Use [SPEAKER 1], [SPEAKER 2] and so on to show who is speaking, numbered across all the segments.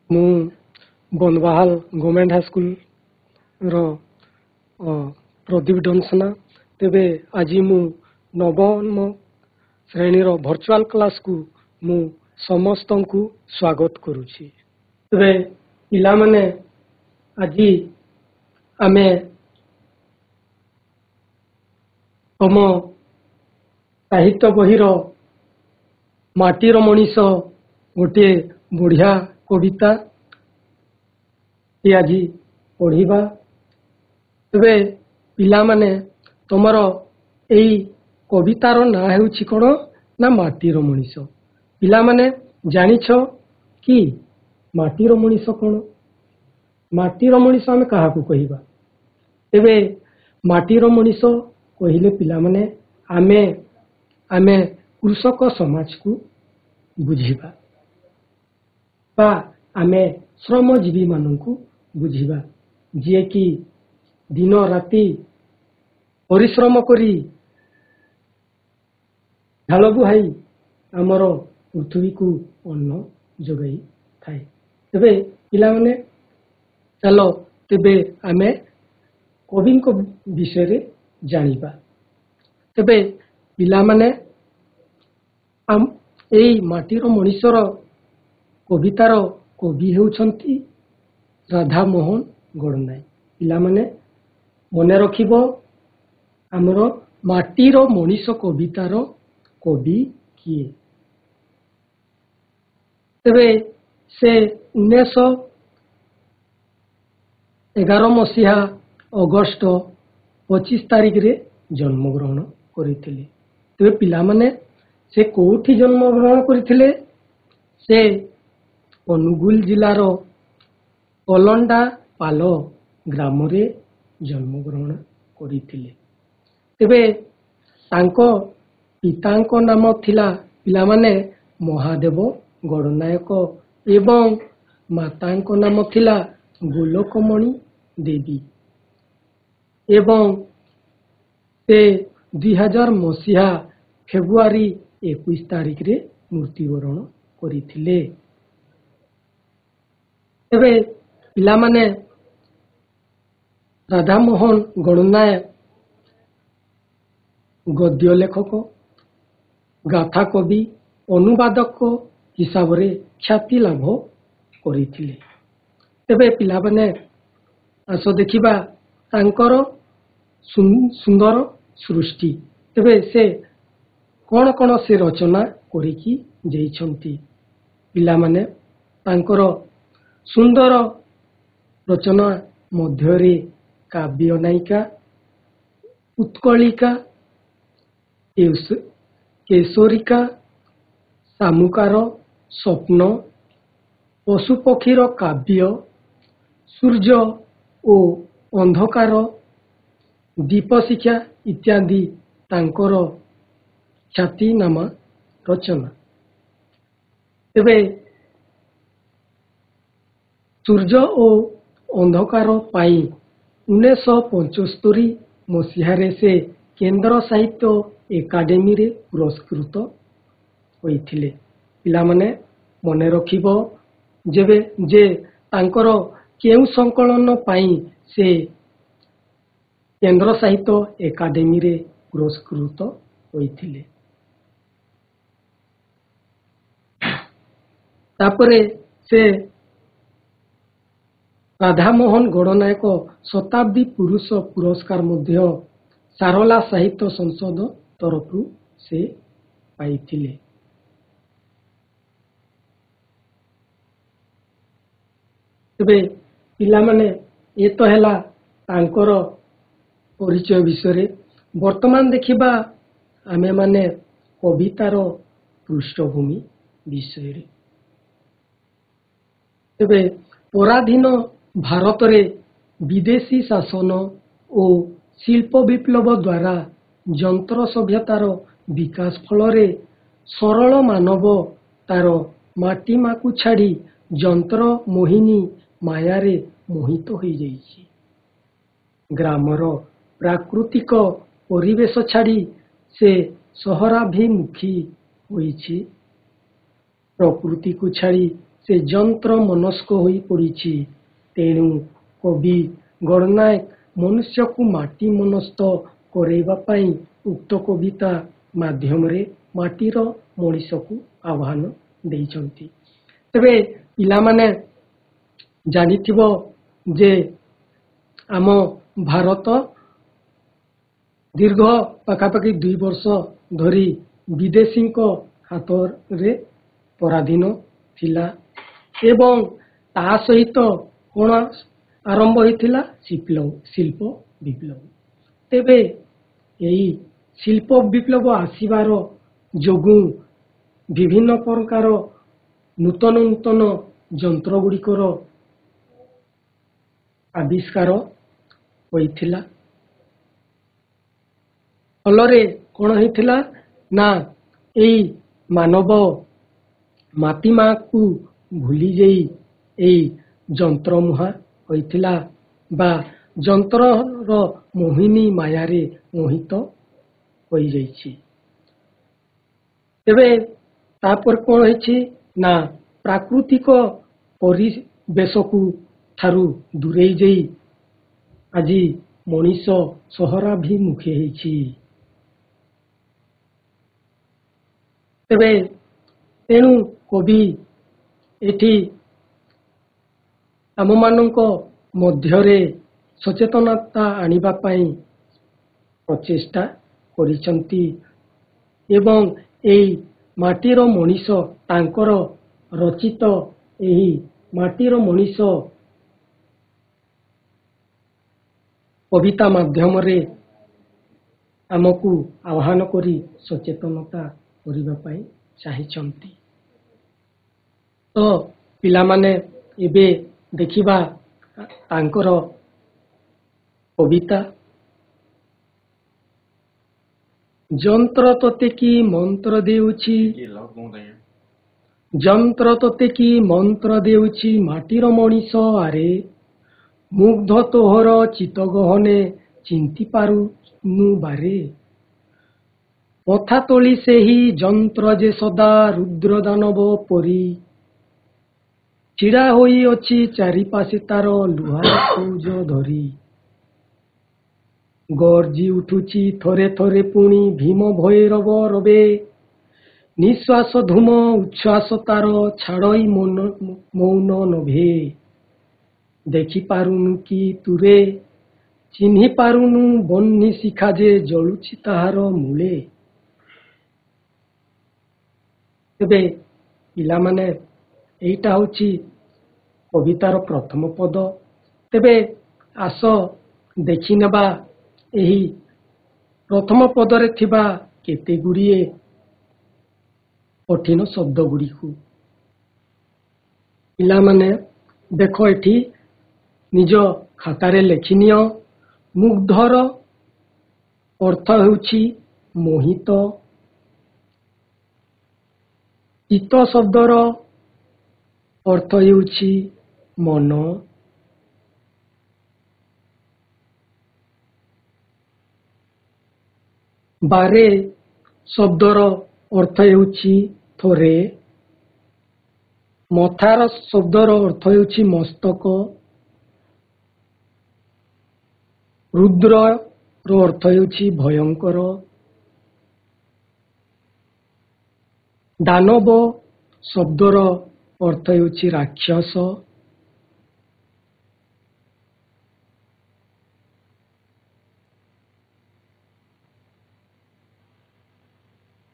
[SPEAKER 1] ମୁଁ ବନବାହାଲ ଗଭର୍ଣ୍ଣମେଣ୍ଟ ହାଇସ୍କୁଲର ପ୍ରଦୀପ ଡନସନା। ତେବେ ଆଜି ମୁଁ ନବମ ଶ୍ରେଣୀର ଭର୍ଚୁଆଲ କ୍ଲାସକୁ ମୁଁ ସମସ୍ତଙ୍କୁ ସ୍ୱାଗତ କରୁଛି। ତେବେ ପିଲାମାନେ ଆଜି ଆମେ ତମ ସାହିତ୍ୟ ବହିର ମାଟିର ମଣିଷ ଗୋଟିଏ ବଢ଼ିଆ କବିତା ଆଜି ପଢ଼ିବା। ତେବେ ପିଲାମାନେ ତମର ଏଇ କବିତାର ନାଁ ହେଉଛି କ'ଣ ନା ମାଟିର ମଣିଷ। ପିଲାମାନେ ଜାଣିଛ କି ମାଟିର ମଣିଷ କ'ଣ? ମାଟିର ମଣିଷ ଆମେ କାହାକୁ କହିବା? ତେବେ ମାଟିର ମଣିଷ କହିଲେ ପିଲାମାନେ ଆମେ କୃଷକ ସମାଜକୁ ବୁଝିବା ବା ଆମେ ଶ୍ରମଜୀବୀ ମାନଙ୍କୁ ବୁଝିବା, ଯିଏକି ଦିନ ରାତି ପରିଶ୍ରମ କରି ଝାଳ ବୁହାଇ ଆମର ପୃଥିବୀକୁ ଅନ୍ନ ଯୋଗାଇ ଥାଏ। ତେବେ ପିଲାମାନେ ଚାଲ ତେବେ ଆମେ କବିଙ୍କ ବିଷୟରେ ଜାଣିବା। ତେବେ ପିଲାମାନେ ଏଇ ମାଟିର ମଣିଷର କବିତାର କବି ହେଉଛନ୍ତି ରାଧାମୋହନ ଗଡ଼ନାୟକ। ପିଲାମାନେ ମନେ ରଖିବ ଆମର ମାଟିର ମଣିଷ କବିତାର କବି କିଏ? ତେବେ ସେ 1911 ମସିହା ଅଗଷ୍ଟ 25 ତାରିଖରେ ଜନ୍ମଗ୍ରହଣ କରିଥିଲେ। ତେବେ ପିଲାମାନେ ସେ କୋଉଠି ଜନ୍ମଗ୍ରହଣ କରିଥିଲେ? ସେ ଅନୁଗୁଳ ଜିଲ୍ଲାର କଲଣ୍ଡାପାଲ ଗ୍ରାମରେ ଜନ୍ମଗ୍ରହଣ କରିଥିଲେ। ତେବେ ତାଙ୍କ ପିତାଙ୍କ ନାମ ଥିଲା ପିଲାମାନେ ମହାଦେବ ଗଡ଼ନାୟକ ଏବଂ ମାତାଙ୍କ ନାମ ଥିଲା ଗୋଲକମଣି ଦେବୀ ଏବଂ ସେ 2000 ମସିହା ଫେବୃଆରୀ 21 ତାରିଖରେ ମୃତ୍ୟୁବରଣ କରିଥିଲେ। ତେବେ ପିଲାମାନେ ରାଧାମୋହନ ଗଡ଼ନାୟକ ଗଦ୍ୟ ଲେଖକ, ଗାଥା କବି, ଅନୁବାଦକ ହିସାବରେ ଖ୍ୟାତି ଲାଭ କରିଥିଲେ। ତେବେ ପିଲାମାନେ ଆସ ଦେଖିବା ତାଙ୍କର ସୁନ୍ଦର ସୃଷ୍ଟି। ତେବେ ସେ କ'ଣ କ'ଣ ସେ ରଚନା କରିକି ଯାଇଛନ୍ତି? ପିଲାମାନେ ତାଙ୍କର ସୁନ୍ଦର ରଚନା ମଧ୍ୟରେ କାବ୍ୟ ନାୟିକା, ଉତ୍କଳିକା, କେଶରିକା, ସାମୁକାର, ସ୍ୱପ୍ନ, ପଶୁପକ୍ଷୀର କାବ୍ୟ, ସୂର୍ଯ୍ୟ ଓ ଅନ୍ଧକାର, ଦୀପଶିକ୍ଷା ଇତ୍ୟାଦି ତାଙ୍କର ଖ୍ୟାତିନାମା ରଚନା। ତେବେ ସୂର୍ଯ୍ୟ ଓ ଅନ୍ଧକାର ପାଇଁ 1975 ମସିହାରେ ସେ କେନ୍ଦ୍ର ସାହିତ୍ୟ ଏକାଡେମୀରେ ପୁରସ୍କୃତ ହୋଇଥିଲେ। ପିଲାମାନେ ମନେ ରଖିବ ଯେ ତାଙ୍କର କେଉଁ ସଂକଳନ ପାଇଁ ସେ କେନ୍ଦ୍ର ସାହିତ୍ୟ ଏକାଡେମୀରେ ପୁରସ୍କୃତ ହୋଇଥିଲେ। ତାପରେ ସେ ରାଧାମୋହନ ଗଡ଼ନାୟକ ଶତାବ୍ଦୀ ପୁରୁଷ ପୁରସ୍କାର ମଧ୍ୟ ସାରଳା ସାହିତ୍ୟ ସଂସଦ ତରଫରୁ ସେ ପାଇଥିଲେ। ତେବେ ପିଲାମାନେ ଏ ତ ହେଲା ତାଙ୍କର ପରିଚୟ ବିଷୟରେ। ବର୍ତ୍ତମାନ ଦେଖିବା ଆମେମାନେ କବିତାର ପୃଷ୍ଠଭୂମି ବିଷୟରେ। ତେବେ ପରାଧୀନ ଭାରତରେ ବିଦେଶୀ ଶାସନ ଓ ଶିଳ୍ପ ବିପ୍ଳବ ଦ୍ୱାରା ଯନ୍ତ୍ର ସଭ୍ୟତାର ବିକାଶ ଫଳରେ ସରଳ ମାନବ ତାର ମାଟିମାକୁ ଛାଡ଼ି ଯନ୍ତ୍ର ମୋହିନୀ ମାୟାରେ ମୋହିତ ହୋଇଯାଇଛି। ଗ୍ରାମର ପ୍ରାକୃତିକ ପରିବେଶ ଛାଡ଼ି ସେ ସହରାଭିମୁଖୀ ହୋଇଛି। ପ୍ରକୃତିକୁ ଛାଡ଼ି ସେ ଯନ୍ତ୍ର ମନସ୍କ ହୋଇ ପଡ଼ିଛି। ତେଣୁ କବି ଗଡ଼ନାୟକ ମନୁଷ୍ୟକୁ ମାଟି ମନସ୍ଥ କରାଇବା ପାଇଁ ଉକ୍ତ କବିତା ମାଧ୍ୟମରେ ମାଟିର ମଣିଷକୁ ଆହ୍ୱାନ ଦେଇଛନ୍ତି। ତେବେ ପିଲାମାନେ ଜାଣିଥିବ ଯେ ଆମ ଭାରତ ଦୀର୍ଘ ପାଖାପାଖି 2 ବର୍ଷ ଧରି ବିଦେଶୀଙ୍କ ହାତରେ ପରାଧୀନ ଥିଲା ଏବଂ ତା ସହିତ କ'ଣ ଆରମ୍ଭ ହୋଇଥିଲା? ଶିଳ୍ପ ବିପ୍ଳବ। ତେବେ ଏହି ଶିଳ୍ପ ବିପ୍ଳବ ଆସିବାର ଯୋଗୁଁ ବିଭିନ୍ନ ପ୍ରକାର ନୂତନ ନୂତନ ଯନ୍ତ୍ର ଗୁଡ଼ିକର ଆବିଷ୍କାର ହୋଇଥିଲା। ଫଳରେ କ'ଣ ହେଇଥିଲା ନା ଏଇ ମାନବ ମାଟି ମାକୁ ଭୁଲି ଯାଇ ଏଇ ଯନ୍ତ୍ର ମୁହାଁ ହୋଇଥିଲା ବା ଯନ୍ତ୍ରର ମୋହିନୀ ମାୟାରେ ମୋହିତ ହୋଇଯାଇଛି। ତେବେ ତାପରେ କ'ଣ ହେଇଛି ନା ପ୍ରାକୃତିକ ପରିବେଶକୁ ଠାରୁ ଦୂରେଇ ଯାଇ ଆଜି ମଣିଷ ସହରାଭିମୁଖୀ ହେଇଛି। ତେବେ ତେଣୁ କବି ଏଠି ଆମମାନଙ୍କ ମଧ୍ୟରେ ସଚେତନତା ଆଣିବା ପାଇଁ ପ୍ରଚେଷ୍ଟା କରିଛନ୍ତି ଏବଂ ଏହି ମାଟିର ମଣିଷ ତାଙ୍କର ରଚିତ ଏହି ମାଟିର ମଣିଷ କବିତା ମାଧ୍ୟମରେ ଆମକୁ ଆହ୍ୱାନ କରି ସଚେତନତା କରିବା ପାଇଁ ଚାହିଁଛନ୍ତି। ତ ପିଲାମାନେ ଏବେ ଦେଖିବା ତାଙ୍କର କବିତା। ଯନ୍ତ୍ର ତୋତେ କି ମନ୍ତ୍ର ଦେଉଛି, ଯନ୍ତ୍ର ତୋତେ କି ମନ୍ତ୍ର ଦେଉଛି ମାଟିର ମଣିଷ ଆରେ, ମୁଗ୍ଧ ତୋହର ଚିତ୍ତଗହନେ ଚିନ୍ତି ପାରୁନୁ ବାରେ, ମଥା ତୋଳି ସେହି ଯନ୍ତ୍ର ଯେ ସଦା ରୁଦ୍ର ଦାନବ ପରି, ଛିଡ଼ା ହୋଇଅଛି ଚାରିପାଶେ ତାର ଲୁହା ଫୌଜ ଧରି, ଗର୍ଜି ଉଠୁଛି ଥରେ ଥରେ ପୁଣି ଭୀମ ଭୈରବ ରବେ, ନିଶ୍ୱାସ ଧୂମ ଉଚ୍ଛ୍ୱାସ ତାର ଛାଡ଼ଇ ମୌନ ନଭେ, ଦେଖିପାରୁନୁ କି ତୁରେ, ଚିହ୍ନି ପାରୁନୁ ବହ୍ନି ଶିଖା ଯେ ଜଳୁଛି ତାହାର ମୂଳେ। ତେବେ ପିଲାମାନେ ଏଇଟା ହେଉଛି କବିତାର ପ୍ରଥମ ପଦ। ତେବେ ଆସ ଦେଖିନେବା ଏହି ପ୍ରଥମ ପଦରେ ଥିବା କେତେ ଗୁଡ଼ିଏ କଠିନ ଶବ୍ଦ ଗୁଡ଼ିକୁ। ପିଲାମାନେ ଦେଖ ଏଠି ନିଜ ଖାତାରେ ଲେଖିନିଅ। ମୁଗ୍ଧର ଅର୍ଥ ହେଉଛି ମୋହିତ। ଚିତ୍ତ ଶବ୍ଦର ଅର୍ଥ ହେଉଛି ମନ। ବାରେ ଶବ୍ଦର ଅର୍ଥ ହେଉଛି ଥରେ। ମଥାର ଶବ୍ଦର ଅର୍ଥ ହେଉଛି ମସ୍ତକ। ରୁଦ୍ରର ଅର୍ଥ ହେଉଛି ଭୟଙ୍କର। ଦାନବ ଶବ୍ଦର ଅର୍ଥ ହେଉଛି ରାକ୍ଷସ।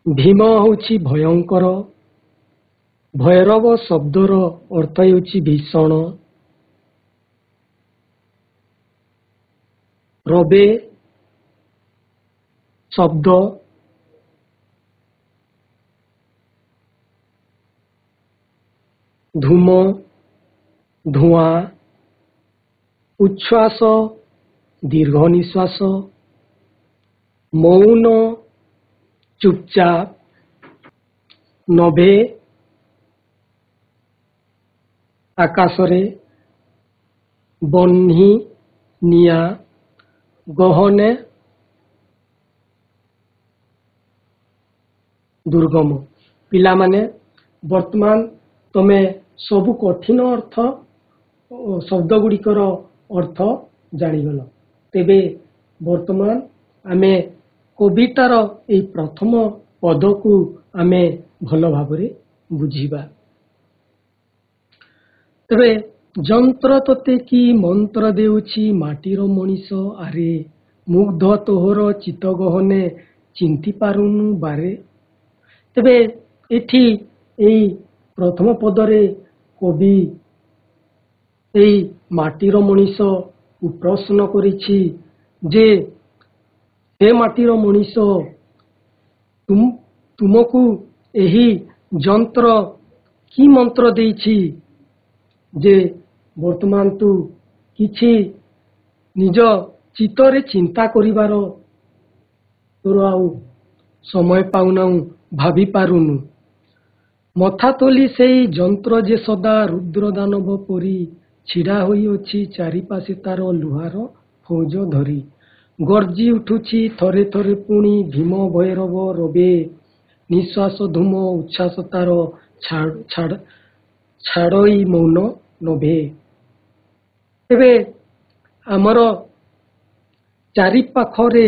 [SPEAKER 1] ଭୀମ ହେଉଛି ଭୟଙ୍କର। ଭୈରବ ଶବ୍ଦର ଅର୍ଥ ହେଉଛି ଭୀଷଣ। ରବେ ଶବ୍ଦ ଧୂମ ଧୂଆଁ। ଉଚ୍ଛ୍ୱାସ ଦୀର୍ଘ ନିଶ୍ୱାସ। ମୌନ ଚୁପଚାପ। ନଭେ ଆକାଶରେ। ବହ୍ନି ନିଆଁ। ଗହନେ ଦୁର୍ଗମ। ପିଲାମାନେ ବର୍ତ୍ତମାନ ତମେ ସବୁ କଠିନ ଅର୍ଥ ଶବ୍ଦ ଗୁଡ଼ିକର ଅର୍ଥ ଜାଣିଗଲ। ତେବେ ବର୍ତ୍ତମାନ ଆମେ କବିତାର ଏହି ପ୍ରଥମ ପଦକୁ ଆମେ ଭଲ ଭାବରେ ବୁଝିବା। ତେବେ ଯନ୍ତ୍ର ତୋତେ କି ମନ୍ତ୍ର ଦେଉଛି ମାଟିର ମଣିଷ, ଆରେ ମୁଗ୍ଧ ତୋହର ଚିତ୍ତ ଗହନେ ଚିନ୍ତି ପାରୁନୁ ବାରେ। ତେବେ ଏଠି ଏହି ପ୍ରଥମ ପଦରେ କବି ଏହି ମାଟିର ମଣିଷକୁ ପ୍ରଶ୍ନ କରିଛି ଯେ ହେ ମାଟିର ମଣିଷ, ତୁମକୁ ଏହି ଯନ୍ତ୍ର କି ମନ୍ତ୍ର ଦେଇଛି ଯେ ବର୍ତ୍ତମାନ ତୁ କିଛି ନିଜ ଚିତ୍ତରେ ଚିନ୍ତା କରିବାର ତୋର ଆଉ ସମୟ ପାଉନାହୁଁ, ଭାବି ପାରୁନୁ। ମଥା ତୋଲି ସେଇ ଯନ୍ତ୍ର ଯେ ସଦା ରୁଦ୍ର ଦାନବ ପରି ଛିଡ଼ା ହୋଇଅଛି ଚାରିପାଶେ ତାର ଲୁହାର ଫୌଜ ଧରି। ଗର୍ଜି ଉଠୁଛି ଥରେ ଥରେ ପୁଣି ଭୀମ ଭୈରବ ରବେ, ନିଶ୍ୱାସ ଧୂମ ଉଚ୍ଛ୍ୱାସ ତାର ଛାଡ଼ଇ ମୌନ ନଭେ। ତେବେ ଆମର ଚାରିପାଖରେ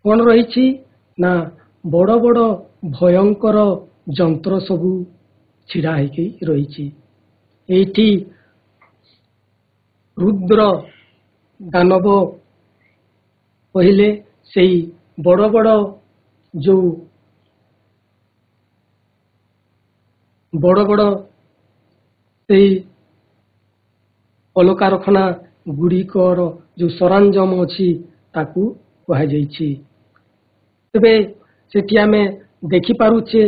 [SPEAKER 1] କ'ଣ ରହିଛି ନା ବଡ଼ ବଡ଼ ଭୟଙ୍କର ଯନ୍ତ୍ର ସବୁ ଛିଡ଼ା ହେଇକି ରହିଛି। ଏଇଠି ରୁଦ୍ର ଦାନବ କହିଲେ ସେଇ ବଡ଼ ବଡ଼ ଯେଉଁ ସେଇ କଳକାରଖାନା ଗୁଡ଼ିକର ଯେଉଁ ସରଞ୍ଜାମ ଅଛି ତାକୁ କୁହାଯାଇଛି। ତେବେ ସେଠି ଆମେ ଦେଖିପାରୁଛେ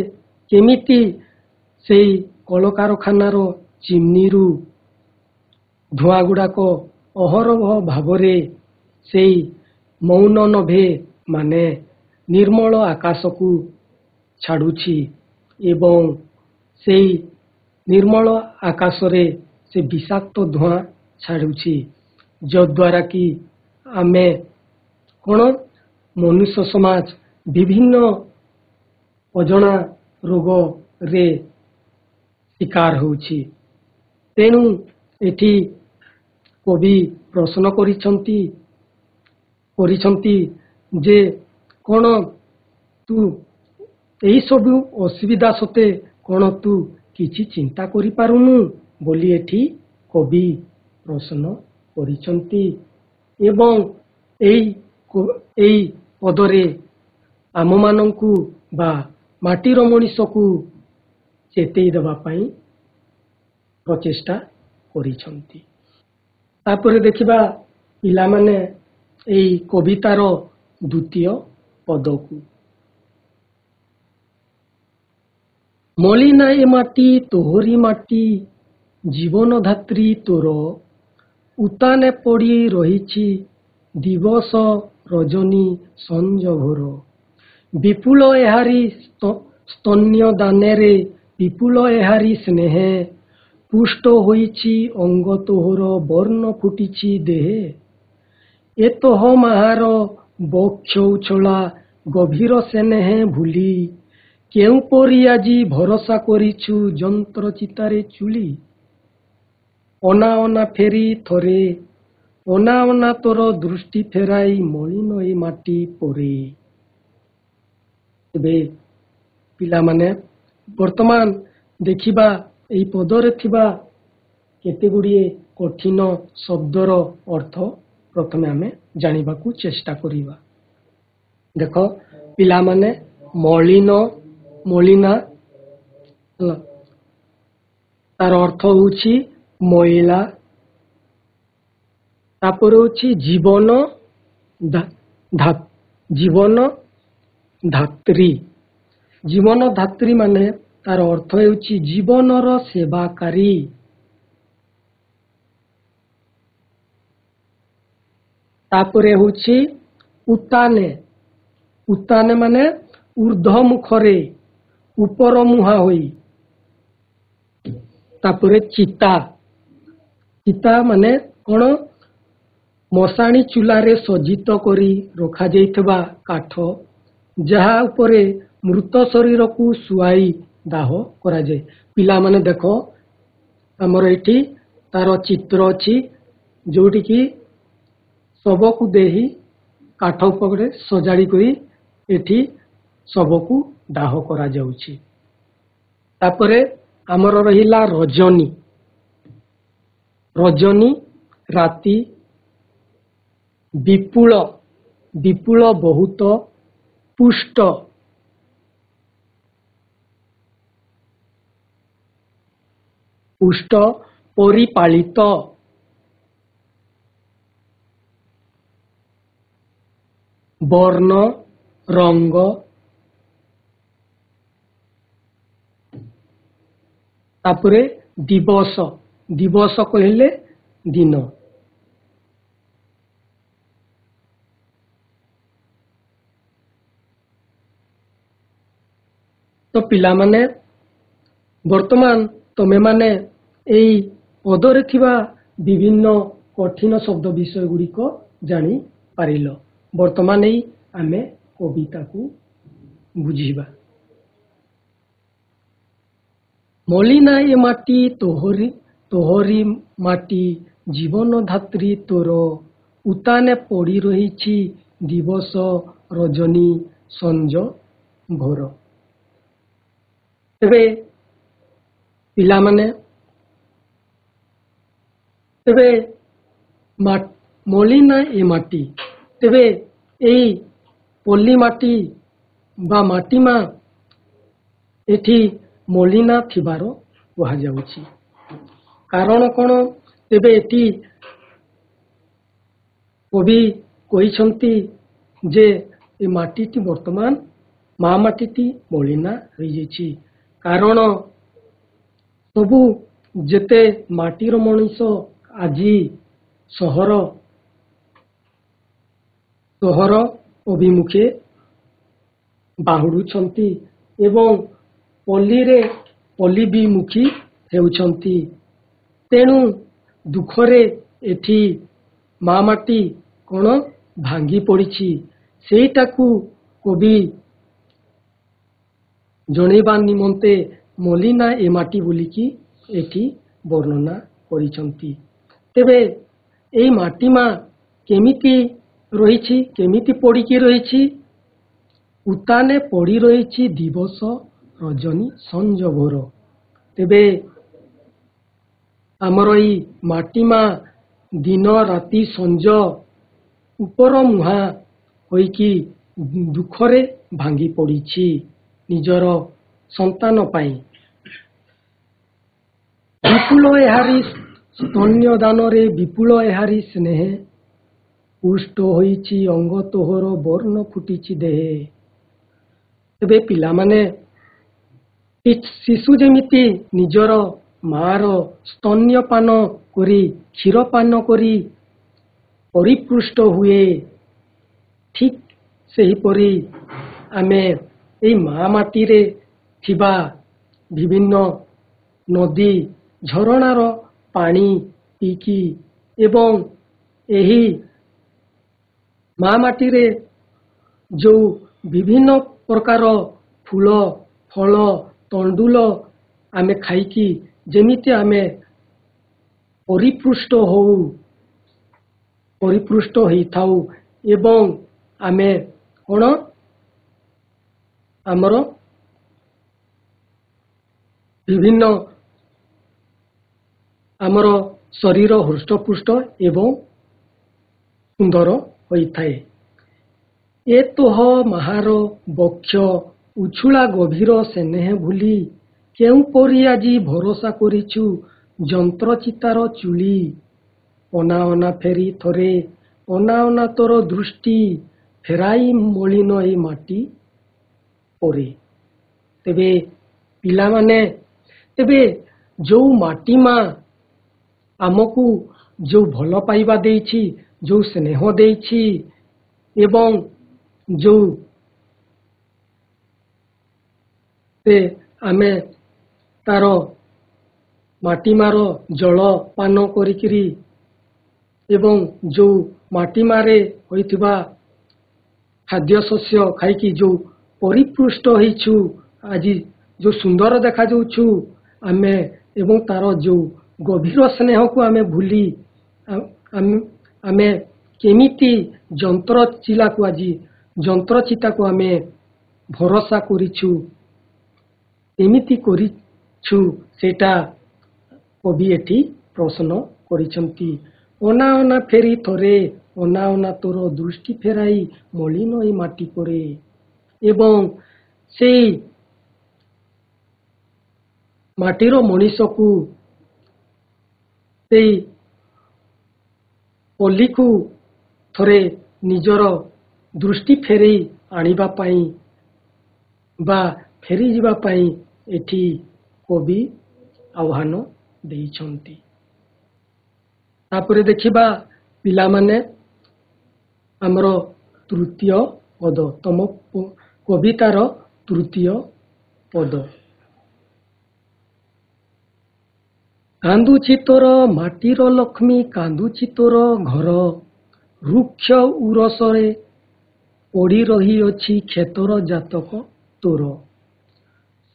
[SPEAKER 1] କେମିତି ସେଇ କଳକାରଖାନାର ଚିମ୍ନିରୁ ଧୂଆଁ ଗୁଡ଼ାକ ଅହରହ ଭାବରେ ସେଇ ମୌନ ନଭେ ମାନେ ନିର୍ମଳ ଆକାଶକୁ ଛାଡ଼ୁଛି ଏବଂ ସେଇ ନିର୍ମଳ ଆକାଶରେ ସେ ବିଷାକ୍ତ ଧୂଆଁ ଛାଡ଼ୁଛି, ଯଦ୍ୱାରା କି ଆମେ କ'ଣ ମନୁଷ୍ୟ ସମାଜ ବିଭିନ୍ନ ଅଜଣା ରୋଗରେ ଶିକାର ହେଉଛି। ତେଣୁ ଏଠି କବି ପ୍ରଶ୍ନ କରିଛନ୍ତି ଯେ କ'ଣ ତୁ ଏହିସବୁ ଅସୁବିଧା ସତ୍ତ୍ୱେ କ'ଣ ତୁ କିଛି ଚିନ୍ତା କରିପାରୁନୁ ବୋଲି ଏଠି କବି ପ୍ରଶ୍ନ କରିଛନ୍ତି। ଏବଂ ଏଇ ପଦରେ ଆମମାନଙ୍କୁ ବା ମାଟିର ମଣିଷକୁ ଚେତେଇ ଦେବା ପାଇଁ ପ୍ରଚେଷ୍ଟା କରିଛନ୍ତି। ତାପରେ ଦେଖିବା ପିଲାମାନେ ଏଇ କବିତାର ଦ୍ୱିତୀୟ ପଦକୁ। ମଳିନା ଏ ମାଟି ତୋହରି ମାଟି, ଜୀବନ ଧାତ୍ରୀ ତୋର, ଉତାନେ ପଡ଼ି ରହିଛି ଦିବସ ରଜନୀ ସଞ୍ଜ ଘୋର। ବିପୁଳ ଏହାରି ସ୍ତନ୍ୟ ଦାନେରେ, ବିପୁଳ ଏହାରି ସ୍ନେହେ, ପୁଷ୍ଟ ହୋଇଛି ଅଙ୍ଗ ତୋହର ବର୍ଣ୍ଣ ଫୁଟିଛି ଦେହେ। ଏ ତୋହ ମାହାର ବକ୍ଷ ଉଛଳା ଗଭୀର ସ୍ନେହେ ଭୁଲି, କେଉଁପରି ଆଜି ଭରସା କରିଛୁ ଯନ୍ତ୍ର ଚିତାରେ ଚୁଲି। ଅନା ଅନା ଫେରି ଥରେ, ଅନା ଅନା ତୋର ଦୃଷ୍ଟି ଫେରାଇ ମଳିନ ଏ ମାଟି ପରି। ଏବେ ପିଲାମାନେ ବର୍ତ୍ତମାନ ଦେଖିବା ଏହି ପଦରେ ଥିବା କେତେଗୁଡ଼ିଏ କଠିନ ଶବ୍ଦର ଅର୍ଥ ପ୍ରଥମେ ଆମେ ଜାଣିବାକୁ ଚେଷ୍ଟା କରିବା। ଦେଖ ପିଲାମାନେ ମଳିନା ତାର ଅର୍ଥ ହେଉଛି ମଇଳା। ତାପରେ ହେଉଛି ଜୀବନ ଧାତ୍ରୀ। ଜୀବନ ଧାତ୍ରୀ ମାନେ ତାର ଅର୍ଥ ହେଉଛି ଜୀବନର ସେବାକାରୀ। ତାପରେ ହେଉଛି ଉତାନେ ମାନେ ଊର୍ଦ୍ଧ୍ୱ ମୁଖରେ ଉପର ମୁହାଁ ହୋଇ। ତାପରେ ଚିତା ମାନେ କ'ଣ ମଶାଣି ଚୁଲାରେ ସଜ୍ଜିତ କରି ରଖାଯାଇଥିବା କାଠ, ଯାହା ଉପରେ ମୃତ ଶରୀରକୁ ଶୁଆଇ ଦାହ କରାଯାଏ। ପିଲାମାନେ ଦେଖ ଆମର ଏଠି ତାର ଚିତ୍ର ଅଛି ଯୋଉଠିକି ଶବକୁ ଦେଇ କାଠ ଉପରେ ସଜାଡ଼ି କରି ଏଠି ଶବକୁ ଦାହ କରାଯାଉଛି। ତାପରେ ଆମର ରହିଲା ରଜନୀ। ରଜନୀ ରାତି ବିପୁଳ ବିପୁଳ ବହୁତ ପୁଷ୍ଟ ପୁଷ୍ଟ ପରିପାଳିତ ବର୍ଣ୍ଣ ରଙ୍ଗ ତାପରେ ଦିବସ ଦିବସ କହିଲେ ଦିନ। ତ ପିଲାମାନେ ବର୍ତ୍ତମାନ ତମେମାନେ ଏଇ ପଦରେ ଥିବା ବିଭିନ୍ନ କଠିନ ଶବ୍ଦ ବିଷୟ ଗୁଡ଼ିକ ଜାଣିପାରିଲ। ବର୍ତ୍ତମାନ ଏଇ ଆମେ କବିତାକୁ ବୁଝିବା। ମଳିନା ଏ ମାଟି ତୋହରି ତୋହରି ମାଟି ଜୀବନ ଧାତ୍ରୀ ତୋର ଉତାନେ ପଡ଼ି ରହିଛି ଦିବସ ରଜନୀ ସଞ୍ଜ ଭୋର। ତେବେ ପିଲାମାନେ ତେବେ ମଳିନା ଏ ମାଟି ତେବେ ଏଇ ପଲ୍ଲୀ ମାଟି ବା ମାଟିମା ଏଠି ମଳିନା ଥିବାର କୁହାଯାଉଛି। କାରଣ କ'ଣ? ତେବେ ଏଠି କବି କହିଛନ୍ତି ଯେ ଏ ମାଟିଟି ବର୍ତ୍ତମାନ ମା ମାଟିଟି ମଳିନା ହୋଇଯାଇଛି। କାରଣ ସବୁ ଯେତେ ମାଟିର ମଣିଷ ଆଜି ସହର ଅଭିମୁଖେ ବାହୁଡୁଛନ୍ତି ଏବଂ ପଲ୍ଲୀ ବିମୁଖୀ ହେଉଛନ୍ତି। ତେଣୁ ଦୁଃଖରେ ଏଠି ମା ମାଟି କ'ଣ ଭାଙ୍ଗି ପଡ଼ିଛି, ସେଇଟାକୁ କବି ଜଣେଇବା ନିମନ୍ତେ ମଳିନା ଏ ମାଟି ବୋଲିକି ଏଠି ବର୍ଣ୍ଣନା କରିଛନ୍ତି। ତେବେ ଏଇ ମାଟିମା କେମିତି ରହିଛି, କେମିତି ପଡ଼ିକି ରହିଛି? ଉତାନେ ପଡ଼ି ରହିଛି ଦିବସ ରଜନୀ ସଞ୍ଜ ଭୋର। ତେବେ ଆମର ଏଇ ମାଟିମା ଦିନ ରାତି ସଞ୍ଜ ଉପର ମୁହାଁ ହୋଇକି ଦୁଃଖରେ ଭାଙ୍ଗି ପଡ଼ିଛି ନିଜର ସନ୍ତାନ ପାଇଁ। ବିପୁଳ ଏହାରି ସ୍ତନ୍ୟ ଦାନରେ ବିପୁଳ ଏହାରି ସ୍ନେହେ ପୁଷ୍ଟ ହୋଇଛି ଅଙ୍ଗ ତୋହର ବର୍ଣ୍ଣ ଫୁଟିଛି ଦେହେ। ତେବେ ପିଲାମାନେ ଶିଶୁ ଯେମିତି ନିଜର ମାର ସ୍ତନ୍ୟ ପାନ କରି କ୍ଷୀର ପାନ କରି ପରିପୃଷ୍ଟ ହୁଏ, ଠିକ୍ ସେହିପରି ଆମେ ଏଇ ମା ମାଟିରେ ଥିବା ବିଭିନ୍ନ ନଦୀ ଝରଣାର ପାଣି ପିଇକି ଏବଂ ଏହି ମା ମାଟିରେ ଯେଉଁ ବିଭିନ୍ନ ପ୍ରକାର ଫୁଲ ଫଳ ତଣ୍ଡୁଲ ଆମେ ଖାଇକି ଯେମିତି ଆମେ ପରିପୃଷ୍ଟ ହୋଇଥାଉ ଏବଂ ଆମେ କ'ଣ ଆମର ବିଭିନ୍ନ ଆମର ଶରୀର ହୃଷ୍ଟପୁଷ୍ଟ ଏବଂ ସୁନ୍ଦର ହୋଇଥାଏ। ଏ ତୋହ ମାହାର ବକ୍ଷ ଉଛୁଳା ଗଭୀର ସ୍ନେହ ଭୁଲି କେଉଁପରି ଆଜି ଭରସା କରିଛୁ ଯନ୍ତ୍ରଚିତାର ଚୁଲି। ଅନା ଅନା ଫେରି ଥରେ ଅନା ଅନା ତୋର ଦୃଷ୍ଟି ଫେରାଇ ମଳିନ ଏ ମାଟି ପରେ। ତେବେ ପିଲାମାନେ ତେବେ ଯୋଉ ମାଟି ମା ଆମକୁ ଯୋଉ ଭଲ ପାଇବା ଦେଇଛି, ଯୋଉ ସ୍ନେହ ଦେଇଛି ଏବଂ ଯୋଉ ଆମେ ତାର ମାଟିମାର ଜଳ ପାନ କରିକିରି ଏବଂ ଯୋଉ ମାଟିମାରେ ହୋଇଥିବା ଖାଦ୍ୟଶସ୍ୟ ଖାଇକି ଯୋଉ ପରିପୃଷ୍ଟ ହେଇଛୁ, ଆଜି ଯୋଉ ସୁନ୍ଦର ଦେଖାଯାଉଛୁ ଆମେ ଏବଂ ତାର ଯୋଉ ଗଭୀର ସ୍ନେହକୁ ଆମେ ଭୁଲି ଆମେ କେମିତି ଯନ୍ତ୍ରଚିତାକୁ ଆମେ ଭରସା କରିଛୁ, କେମିତି କରିଛୁ ସେଇଟା କବି ଏଠି ପ୍ରଶ୍ନ କରିଛନ୍ତି। ଅନା ଅନା ଫେରି ଥରେ ଅନା ଅନା ତୋର ଦୃଷ୍ଟି ଫେରାଇ ମଳିନ ଏ ମାଟି କରେ। ଏବଂ ସେଇ ମାଟିର ମଣିଷକୁ ସେଇ ପଲ୍ଲୀକୁ ଥରେ ନିଜର ଦୃଷ୍ଟି ଫେରେଇ ଆଣିବା ପାଇଁ ବା ଫେରିଯିବା ପାଇଁ ଏଠି କବି ଆହ୍ୱାନ ଦେଇଛନ୍ତି। ତାପରେ ଦେଖିବା ପିଲାମାନେ ଆମର ତୃତୀୟ ପଦ, ତମ କବିତାର ତୃତୀୟ ପଦ। କାନ୍ଦୁଛି ତୋର ମାଟିର ଲକ୍ଷ୍ମୀ, କାନ୍ଦୁଛି ତୋର ଘର, ବୃକ୍ଷ ଉରସରେ ପଡ଼ି ରହିଅଛି କ୍ଷେତର ଜାତକ ତୋର।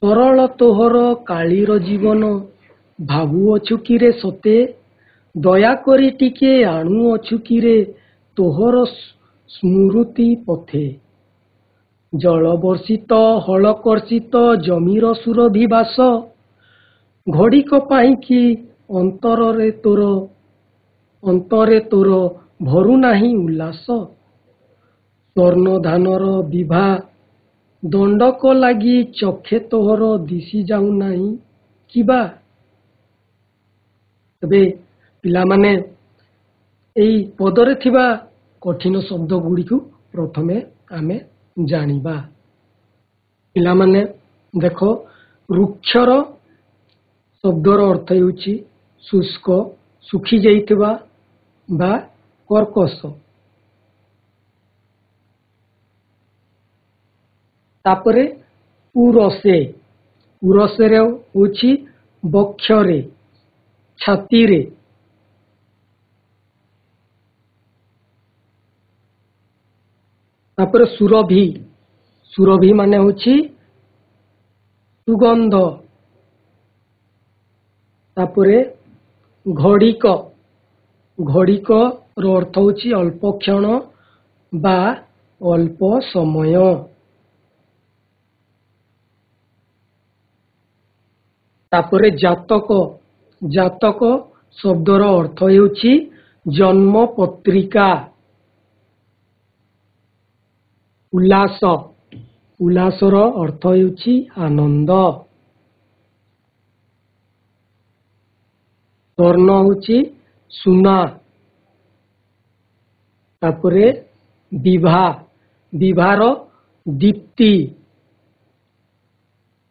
[SPEAKER 1] ସରଳ ତୋହର କାଳିର ଜୀବନ, ଭାବୁଅଛୁ କିରେ ସତେ, ଦୟାକରି ଟିକେ ଆଣୁଅଛୁ କିରେ ତୋହର ସ୍ମୃତି ପଥେ। ଜଳବର୍ଷିତ ହଳକର୍ଷିତ ଜମିର ସୁରଭି ବାସ, ଘଡ଼ିକ ପାଇଁକି ଅନ୍ତରେ ତୋର ଭରୁ ନାହିଁ ଉଲ୍ଲାସ। ସ୍ୱର୍ଣ୍ଣ ଧାନର ବିଭା ଦଣ୍ଡକ ଲାଗି ଚକ୍ଷେ ତୋହର ଦିଶି ଯାଉନାହିଁ କିବା। ତେବେ ପିଲାମାନେ ଏଇ ପଦରେ ଥିବା କଠିନ ଶବ୍ଦ ଗୁଡ଼ିକୁ ପ୍ରଥମେ ଆମେ ଜାଣିବା। ପିଲାମାନେ ଦେଖ, ବୃକ୍ଷର ଶବ୍ଦର ଅର୍ଥ ହେଉଛି ଶୁଷ୍କ, ଶୁଖି ଯାଇଥିବା ବା କର୍କଶ। ତାପରେ ଉରସରେ ହେଉଛି ବକ୍ଷରେ, ଛାତିରେ। ତାପରେ ସୁରଭି ମାନେ ହେଉଛି ସୁଗନ୍ଧ। ତାପରେ ଘଡ଼ିକର ଅର୍ଥ ହେଉଛି ଅଳ୍ପ କ୍ଷଣ ବା ଅଳ୍ପ ସମୟ। ତାପରେ ଜାତକ ଶବ୍ଦର ଅର୍ଥ ହେଉଛି ଜନ୍ମ ପତ୍ରିକା। ଉଲ୍ଲାସର ଅର୍ଥ ହେଉଛି ଆନନ୍ଦ। ସ୍ୱର୍ଣ୍ଣ ହେଉଛି ସୁନା। ତାପରେ ବିଭାର ଦୀପ୍ତି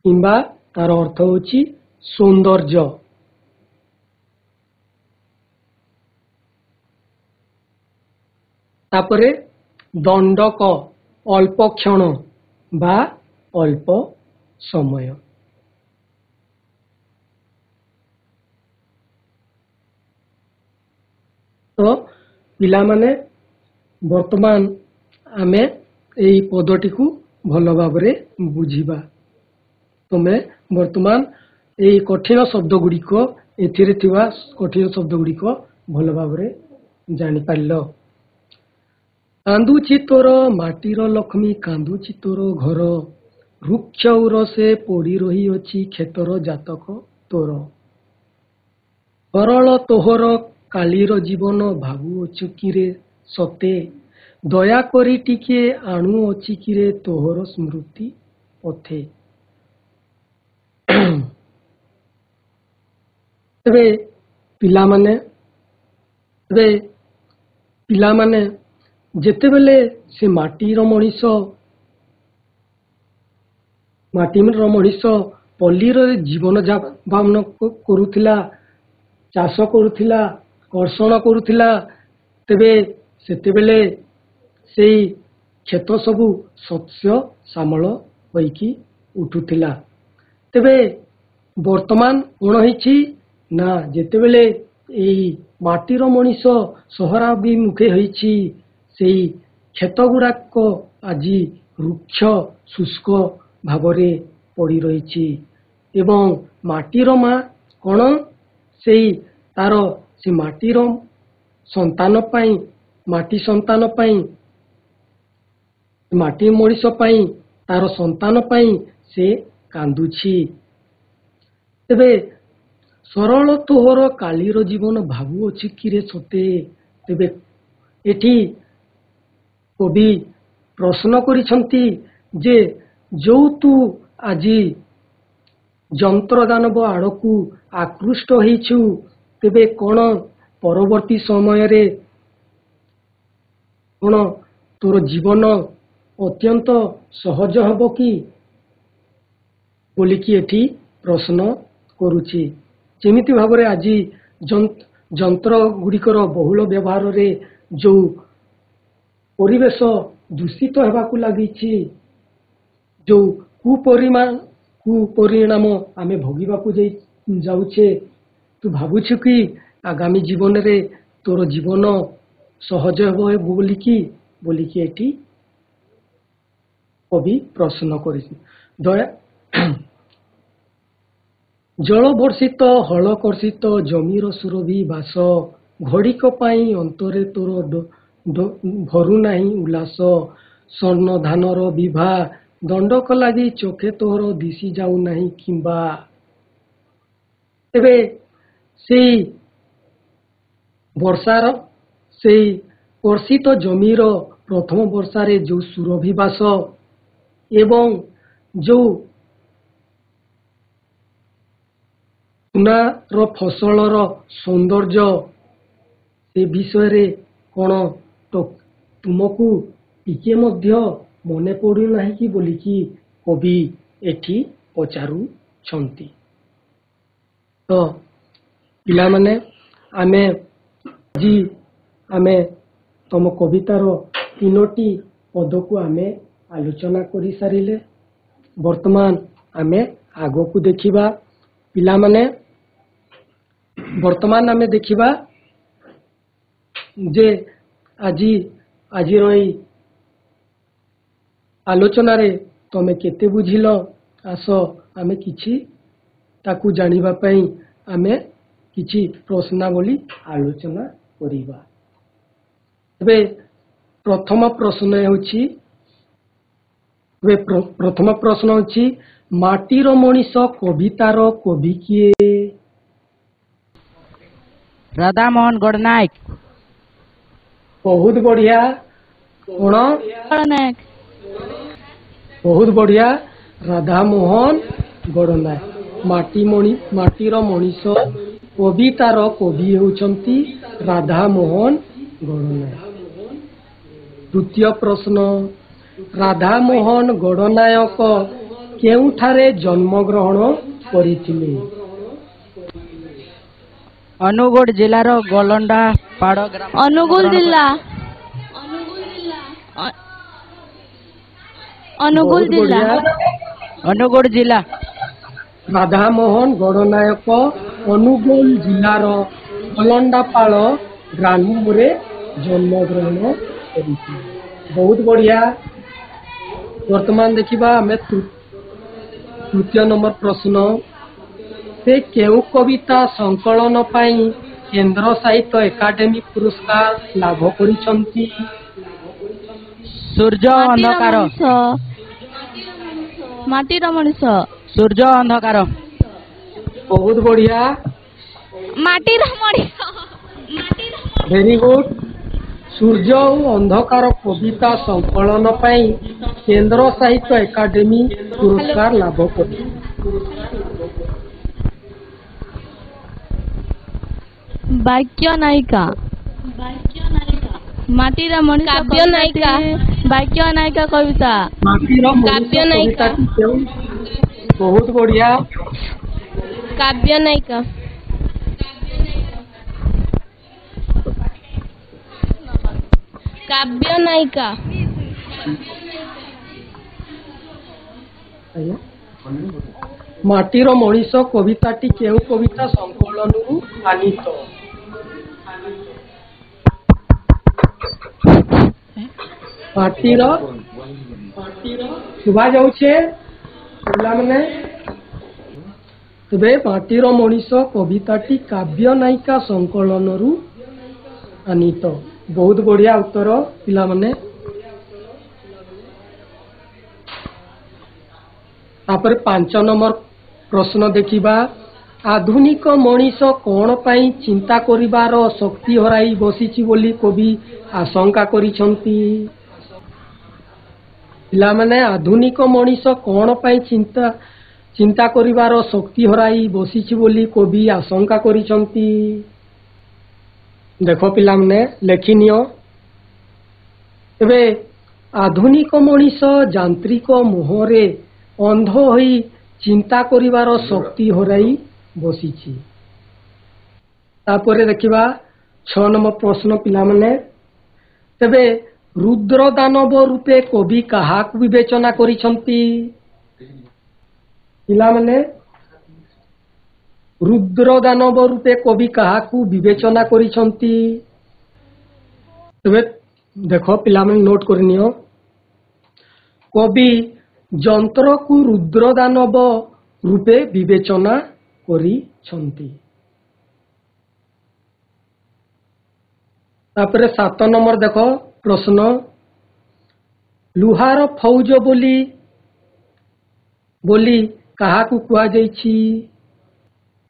[SPEAKER 1] କିମ୍ବା ତାର ଅର୍ଥ ହେଉଛି ସୌନ୍ଦର୍ଯ୍ୟ। ତାପରେ ଦଣ୍ଡକ, ଅଳ୍ପ କ୍ଷଣ ବା ଅଳ୍ପ ସମୟ। ତ ପିଲାମାନେ ବର୍ତ୍ତମାନ ଆମେ ଏହି ପଦଟିକୁ ଭଲ ଭାବରେ ବୁଝିବା। ତୁମେ ବର୍ତ୍ତମାନ ଏହି କଠିନ ଶବ୍ଦ ଗୁଡ଼ିକ, ଏଥିରେ ଥିବା କଠିନ ଶବ୍ଦ ଗୁଡ଼ିକ ଭଲ ଭାବରେ ଜାଣିପାରିଲ। କାନ୍ଦୁଛି ତୋର ମାଟିର ଲକ୍ଷ୍ମୀ, କାନ୍ଦୁଛି ତୋର ଘର, ବୃକ୍ଷ ଉରସେ ପଡ଼ି ରହିଅଛି କ୍ଷେତର ଜାତକ ତୋର। ସରଳ ତୋହର କାଳିର ଜୀବନ, ଭାବୁଅଛୁ କିରେ ସତେ, ଦୟାକରି ଟିକେ ଆଣୁଅଛି କିରେ ତୋହର ସ୍ମୃତି ପଥେ। ତେବେ ପିଲାମାନେ ଯେତେବେଳେ ସେ ମାଟିର ମଣିଷ ପଲ୍ଲୀରେ ଜୀବନ ଯାପନ କରୁଥିଲା, ଚାଷ କରୁଥିଲା, କର୍ଷଣ କରୁଥିଲା, ତେବେ ସେତେବେଳେ ସେଇ କ୍ଷେତ ସବୁ ଶସ୍ୟ ଶ୍ୟାମଳ ହୋଇକି ଉଠୁଥିଲା। ତେବେ ବର୍ତ୍ତମାନ କ'ଣ ହେଇଛି ନା, ଯେତେବେଳେ ଏଇ ମାଟିର ମଣିଷ ସହରାଭିମୁଖୀ ହୋଇଛି, ସେଇ କ୍ଷେତ ଗୁଡ଼ାକ ଆଜି ରୁକ୍ଷ ଶୁଷ୍କ ଭାବରେ ପଡ଼ି ରହିଛି ଏବଂ ମାଟିର ମା କ'ଣ ସେଇ तार से माटीर संतान पाई माटी संतान पाई माटी मनीष पाई तार संतान पाई से कांदुछि। तेबे सरल तोहर कालीर जीवन भाबुअछि कि रे सते। तेबे एठी कवि प्रश्न करिसंती जे जो तू आजी जंत्र दानव आड़कू आकृष्ट होइछु तेबे कौन परवर्ती समय रे कौन तोर जीवन अत्यंत सहज हब कि बोलिकी एठी प्रश्न करुछि। जेमिति भाबरे आजी जंत्र गुड़िकर बहुल व्यवहार रे जो परिवेश दूषित हेबाकू लागिछि जो कुपरिणाम आमे भोगिबाकू जाउछे तू भाबुछु कि आगामी जीवन रे तोर जीवन सहज हेब बोलिकी एठी कवि प्रश्न करिछि। दया जल वर्षित हल कर्षित जमीर सुरभि बास घड़िक पाई अंतरे तोर भरू नाही उल्लास स्वर्ण धानर विभा दंडक लगी चोखे तोहर दिशी जाऊ नाही किंबा। तेबे सेई वर्षार सेई कर्षित जमीर प्रथम वर्षारे जो सुरभिबास एवं जो सुनार फसलर सौंदर्य से विषय रे कौन तो तुमको टिके मध्य मने पड़ू नाही कि बोलिकी कवि एठी पचारुछंती। तो पिला माने आमे जी आमे तम कवितार तीनोटी पद को आमे आलोचना करि सारिले। वर्तमान आमे आगो को देखिबा पिला माने वर्तमान आमे देखिबा जे आजिर एई आलोचना रे तमे केते बुझिल आस आमे किछि ताकू जानिबा पई आमे किछि प्रश्नावली आलोचना करिबा। तबे प्रथम प्रश्न होछि माटीर मनीष कवितार कवि किए?
[SPEAKER 2] राधा मोहन गणनायक।
[SPEAKER 1] बहुत बढ़िया। कौन?
[SPEAKER 2] गणनायक।
[SPEAKER 1] बहुत बढ़िया राधा मोहन गणनायक। माटीर मनीष कवितार कवि होउछंती राधा मोहन गणनायक। द्वितीय प्रश्न राधा मोहन गणनायक केउठारे जन्म ग्रहण करिथिले?
[SPEAKER 2] अनुगुड़ जिलार गोलंडा पाड़ ग्राम।
[SPEAKER 3] अनुगुल जिला। अनुगुल जिला।
[SPEAKER 2] अनुगुड़ जिला।
[SPEAKER 1] राधा मोहन गणनायक अनुगुल जिलार गोलंडापाड़ ग्राम रे जन्म ग्रहण करिथिले। बहुत बढ़िया। वर्तमान देखिबा हमें तृतीय नंबर प्रश्न से केउ कविता संकलन पाई केंद्र साहित्य एकाडेमी पुरस्कार लाभ करिसंती?
[SPEAKER 2] सूर्य अंधकार।
[SPEAKER 3] माटीर मनीष।
[SPEAKER 2] सूर्य अंधकार।
[SPEAKER 1] बहुत बढ़िया।
[SPEAKER 3] माटीर मनीष।
[SPEAKER 1] Very good. सूर्य और अंधकार कविता संकलन पाई केंद्र साहित्य एकाडेमी पुरस्कार लाभ करि।
[SPEAKER 3] वाक्य नायिका। माटीर मनीष काव्य नायिका। वाक्य नायिका कविता।
[SPEAKER 1] काव्य नायिका। बहुत बढ़िया।
[SPEAKER 3] काव्य नायिका। काव्य नायिका।
[SPEAKER 1] माटीर मनीष कविताटी केउ कविता संकलनरू आनीत? माटीर शुभा जाउछे पिला माने ତେବେ ମାଟିର ମଣିଷ କବିତାଟି କାବ୍ୟ ନାୟିକା ସଂକଳନରୁ ଆନିତ। ବହୁତ ବଢିଆ ଉତ୍ତର ପିଲାମାନେ। ତାପରେ 5 ନମ୍ବର ପ୍ରଶ୍ନ ଦେଖିବା। ଆଧୁନିକ ମଣିଷ କଣ ପାଇଁ ଚିନ୍ତା କରିବାର ଶକ୍ତି ହରାଇ ବସିଛି ବୋଲି କବି ଆଶଙ୍କା କରିଛନ୍ତି? ପିଲାମାନେ ଆଧୁନିକ ମଣିଷ କଣ ପାଇଁ ଚିନ୍ତା କରିବାର ଶକ୍ତି ହରାଇ ବସିଛି ବୋଲି କବି ଆଶଙ୍କା କରିଛନ୍ତି? ଦେଖ ପିଲାମାନେ ଲେଖିନିଅ। ଏବେ ଆଧୁନିକ ମଣିଷ ଯାନ୍ତ୍ରିକ ମୋହରେ ଅନ୍ଧ ହୋଇ ଚିନ୍ତା କରିବାର ଶକ୍ତି ହରାଇ ବସିଛି। ତାପରେ ଦେଖିବା 6 ନମ୍ବର ପ୍ରଶ୍ନ ପିଲାମାନେ। ତେବେ ରୁଦ୍ର ଦାନବ ରୂପେ କବି କାହାକୁ ବିବେଚନା କରିଛନ୍ତି? ପିଲାମାନେ ରୁଦ୍ର ଦାନବ ରୂପେ କବି କାହାକୁ ବିବେଚନା କରିଛନ୍ତି? ତେବେ ଦେଖ ପିଲାମାନେ ନୋଟ କରିନିଅ। କବି ଯନ୍ତ୍ରକୁ ରୁଦ୍ର ଦାନବ ରୂପେ ବିବେଚନା କରିଛନ୍ତି। ତାପରେ 7 ନମ୍ବର ଦେଖ ପ୍ରଶ୍ନ। ଲୁହାର ଫୌଜ ବୋଲି କାହାକୁ କୁହାଯାଇଛି?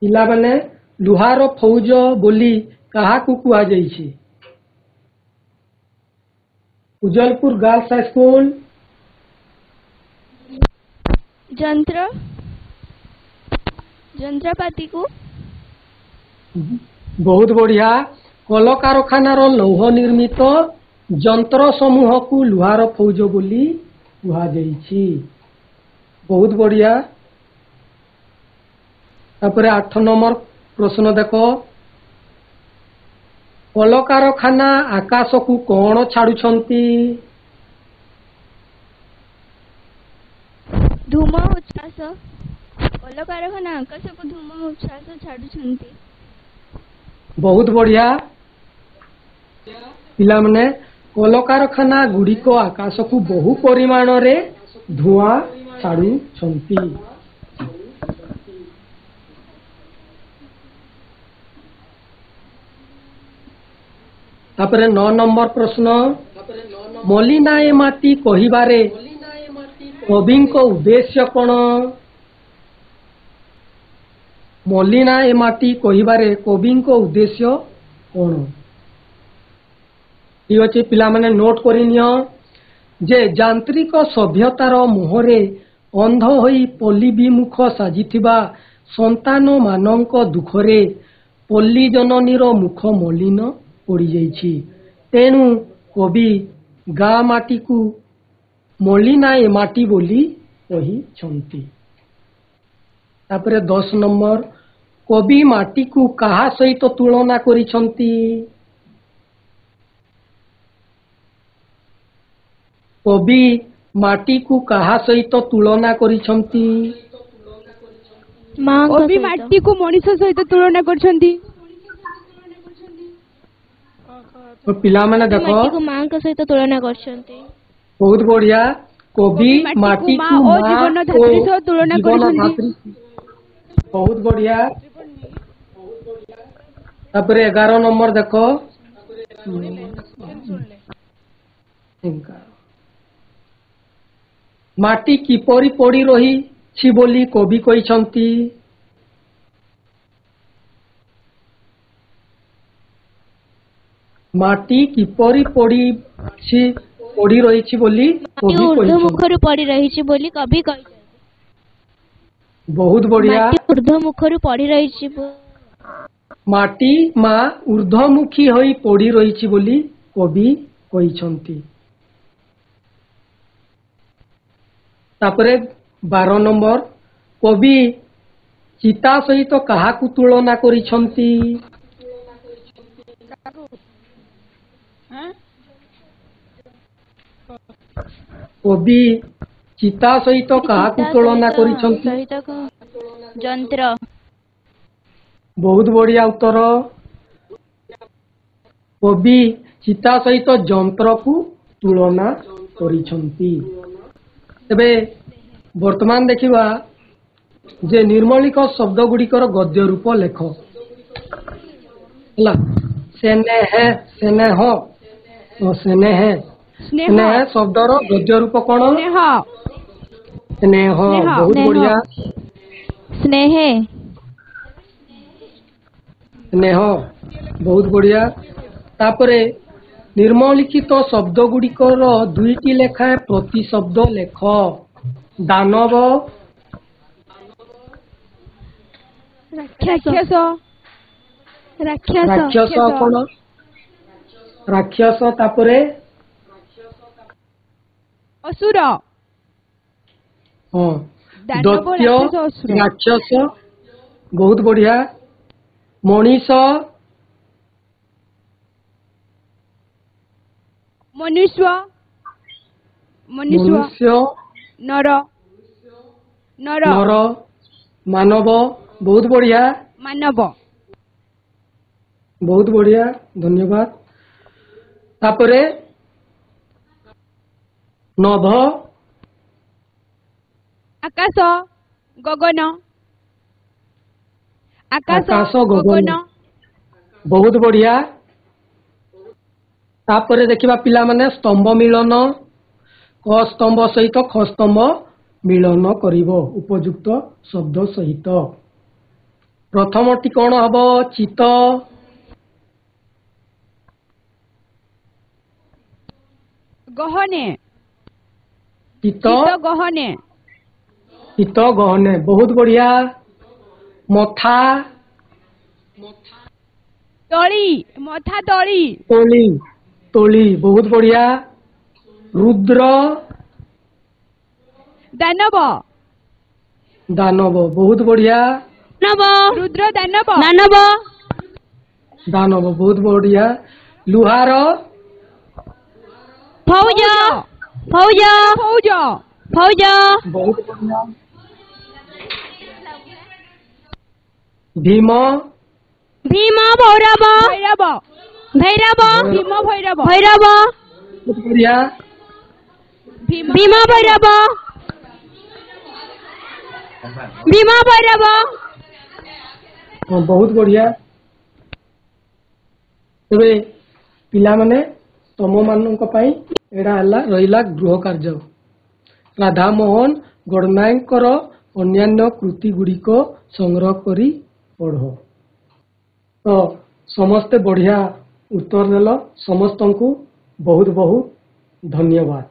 [SPEAKER 1] ପିଲାମାନେ ଲୁହାର ଫୌଜ ବୋଲି କାହାକୁ କୁହାଯାଇଛି? ଉଜଲପୁର ଗାର୍ଲସ ହାଇସ୍କୁଲ।
[SPEAKER 3] ଯନ୍ତ୍ରପାତିକୁ।
[SPEAKER 1] ବହୁତ ବଢିଆ। କଳକାରଖାନାର ଲୌହ ନିର୍ମିତ ଯନ୍ତ୍ର ସମୂହକୁ ଲୁହାର ଫୌଜ ବୋଲି କୁହାଯାଇଛି। ବହୁତ ବଢିଆ। ତାପରେ 8 ନମ୍ବର ପ୍ରଶ୍ନ ଦେଖ। କଳକାରଖାନା ଆକାଶକୁ କଣ ଛାଡୁଛନ୍ତି?
[SPEAKER 3] ଧୂମ ଉଚ୍ଛ୍ୱାସ। କଳକାରଖାନା ଆକାଶକୁ ଧୂମ ଉଚ୍ଛ୍ୱାସ ଛାଡୁଛନ୍ତି।
[SPEAKER 1] ବହୁତ ବଢିଆ ପିଲାମାନେ। କଳକାରଖାନା ଗୁଡ଼ିକ ଆକାଶକୁ ବହୁ ପରିମାଣରେ ଧୂଆଁ ଛାଡୁଛନ୍ତି। ତାପରେ 9 ନମ୍ବର ପ୍ରଶ୍ନ। ମଲିନାଏ ମାଟି କହିବାରେ କବିଙ୍କ ଉଦ୍ଦେଶ୍ୟ କଣ? ମଲିନାଏ ମାଟି କହିବାରେ କବିଙ୍କ ଉଦ୍ଦେଶ୍ୟ କଣ? ଠିକ ଅଛି ପିଲାମାନେ ନୋଟ କରିନିଅ ଯେ ଯାନ୍ତ୍ରିକ ସଭ୍ୟତାର ମୋହରେ ଅନ୍ଧ ହୋଇ ପଲ୍ଲୀ ବିମୁଖ ସାଜିଥିବା ସନ୍ତାନ ମାନଙ୍କ ଦୁଃଖରେ ପଲ୍ଲୀ ଜନନୀର ମୁଖ ମଲିନ ପଡ଼ିଯାଇଛି। ତେଣୁ କବି ଗାଁ ମାଟିକୁ ମଲିନାଏ ମାଟି ବୋଲି କହିଛନ୍ତି। ତାପରେ 10 ନମ୍ବର। କବି ମାଟିକୁ କାହା ସହିତ ତୁଳନା କରିଛନ୍ତି? କବି ମାଟିକୁ କାହା ସହିତ ତୁଳନା କରିଛନ୍ତି?
[SPEAKER 4] କବି ମାଟିକୁ ମଣିଷ ସହିତ ତୁଳନା କରିଛନ୍ତି।
[SPEAKER 1] ପିଲାମାନେ ଦେଖ
[SPEAKER 3] ମାଟିକୁ ମାଙ୍କ ସହିତ ତୁଳନା କରିଛନ୍ତି।
[SPEAKER 1] ବହୁତ ବଢିଆ। କବି ମାଟିକୁ
[SPEAKER 4] ମା ଓ ଜୀବନ ଧାତ୍ରୀ ସହ ତୁଳନା କରିଛନ୍ତି।
[SPEAKER 1] ବହୁତ ବଢିଆ। ତାପରେ 11 ନମ୍ବର ଦେଖ। ମାଟି କିପରି ପଡ଼ି ରହିଛି ବୋଲି କବି କହିଛନ୍ତି? ମାଟି କିପରି ପଡ଼ି ରହିଛି ବୋଲି କବି
[SPEAKER 3] ଊର୍ଦ୍ଧ୍ୱମୁଖରୁ ପଡ଼ି ରହିଛି ବୋଲି କବି କହିଛନ୍ତି।
[SPEAKER 1] ବହୁତ ବଢିଆ।
[SPEAKER 3] ମାଟି ଊର୍ଦ୍ଧ୍ୱମୁଖରୁ ପଡ଼ି ରହିଛି।
[SPEAKER 1] ମାଟି ମା ଊର୍ଦ୍ଧ୍ୱମୁଖୀ ହୋଇ ପଡ଼ି ରହିଛି ବୋଲି କବି କହିଛନ୍ତି। ତାପରେ 12 ନମ୍ବର। କବି ଚିତା ସହିତ କାହାକୁ ତୁଳନା କରିଛନ୍ତି? କବି ଚିତା ସହିତ କାହାକୁ ତୁଳନା କରିଛନ୍ତି?
[SPEAKER 3] ଯନ୍ତ୍ର।
[SPEAKER 1] ବହୁତ ବଢିଆ ଉତ୍ତର। କବି ଚିତା ସହିତ ଯନ୍ତ୍ରକୁ ତୁଳନା କରିଛନ୍ତି। ତେବେ ବର୍ତ୍ତମାନ ଦେଖିବା ଯେ ନିର୍ମଳିକ ଶବ୍ଦ ଗୁଡ଼ିକର ଗଦ୍ୟ ରୂପ ଲେଖ। ହେଲା, ସ୍ନେହ ସ୍ନେହ ସ୍ନେହ
[SPEAKER 4] ସ୍ନେହ
[SPEAKER 1] ସ୍ନେହ ଶବ୍ଦର ଗଦ୍ୟ ରୂପ କଣ?
[SPEAKER 4] ସ୍ନେହ
[SPEAKER 1] ସ୍ନେହ। ବହୁତ
[SPEAKER 3] ସ୍ନେହ।
[SPEAKER 1] ବଢିଆ।
[SPEAKER 3] ସ୍ନେହେ
[SPEAKER 1] ସ୍ନେହ, ବହୁତ ବଢିଆ। ତାପରେ ନିର୍ମଳିଖିତ ଶବ୍ଦ ଗୁଡ଼ିକର ଦୁଇଟି ଲେଖାଏଁ ପ୍ରତି ଶବ୍ଦ ଲେଖ। ଦାନବ,
[SPEAKER 4] ରାକ୍ଷସ
[SPEAKER 1] ରାକ୍ଷସ କଣ? ରାକ୍ଷସ। ତାପରେ
[SPEAKER 4] ଅସୁର
[SPEAKER 1] ହଁ,
[SPEAKER 4] ଦାନବ,
[SPEAKER 1] ଦୈତ୍ୟ,
[SPEAKER 4] ରାକ୍ଷସ, ଅସୁର।
[SPEAKER 1] ରାକ୍ଷସ, ବହୁତ ବଢିଆ। ମଣିଷ,
[SPEAKER 4] ମନୁଷ୍ୟ ମନୁଷ୍ୟ
[SPEAKER 1] ମନୁଷ୍ୟ,
[SPEAKER 4] ନର ନର
[SPEAKER 1] ନର, ମାନବ, ବହୁତ ବଢିଆ,
[SPEAKER 4] ମାନବ
[SPEAKER 1] ବହୁତ ବଢିଆ, ଧନ୍ୟବାଦ। ତାପରେ ନଭ,
[SPEAKER 4] ଆକାଶ ଗଗନ
[SPEAKER 1] ଆକାଶ, ଗଗନ, ବହୁତ ବଢିଆ। ତାପରେ ଦେଖିବା ପିଲାମାନେ ସ୍ତମ୍ଭ ମିଳନ। କ ସ୍ତମ୍ଭ ସହିତ ଖ ସ୍ତମ୍ଭ ମିଳନ କରିବ ଉପଯୁକ୍ତ ଶବ୍ଦ ସହିତ। ପ୍ରଥମଟି କଣ ହବ? ଚିତ,
[SPEAKER 4] ଗହନେ
[SPEAKER 1] ଚିତ,
[SPEAKER 4] ଚିତ ଗହନେ
[SPEAKER 1] ଚିତ ଗହନେ, ବହୁତ ବଢିଆ। ମଥା,
[SPEAKER 4] ତଳି ମଥା ତଳି
[SPEAKER 1] ତୋଳି, ତୋଳି, ବହୁତ ବଢିଆ। ରୁଦ୍ର,
[SPEAKER 4] ଦାନବ
[SPEAKER 1] ଦାନବ, ବହୁତ ବଢିଆ।
[SPEAKER 3] ଦାନବ
[SPEAKER 4] ରୁଦ୍ର ଦାନବ
[SPEAKER 3] ଦାନବ
[SPEAKER 1] ଦାନବ, ବହୁତ ବଢିଆ। ଲୁହାର,
[SPEAKER 3] ଫୌଜ ଫୌଜ
[SPEAKER 4] ଫୌଜ
[SPEAKER 3] ଫୌଜ
[SPEAKER 1] ବହୁତ ବଢିଆ। ଭୀମ,
[SPEAKER 3] ଭୀମ ଭୈରବ
[SPEAKER 4] ଭୈରବ
[SPEAKER 3] ଭୈରବ
[SPEAKER 4] ଭୀମ ଭୈରବ
[SPEAKER 3] ଭୈରବ
[SPEAKER 1] ବହୁତ ବଢିଆ।
[SPEAKER 3] ଭୀମ ଭୈରବ ଭୀମ ଭୈରବ
[SPEAKER 1] ହଁ, ବହୁତ ବଢିଆ। ତେବେ ପିଲାମାନେ ତମମାନଙ୍କ ପାଇଁ ଏଇଟା ହେଲା ରହିଲା ଗୃହ କାର୍ଯ୍ୟ। ରାଧାମୋହନ ଗଡ଼ନାୟକଙ୍କର ଅନ୍ୟାନ୍ୟ କୃତି ଗୁଡ଼ିକ ସଂଗ୍ରହ କରି ପଢ଼। ତ ସମସ୍ତେ ବଢିଆ ଉତ୍ତର ଦେଲ। ସମସ୍ତଙ୍କୁ ବହୁତ ବହୁତ ଧନ୍ୟବାଦ।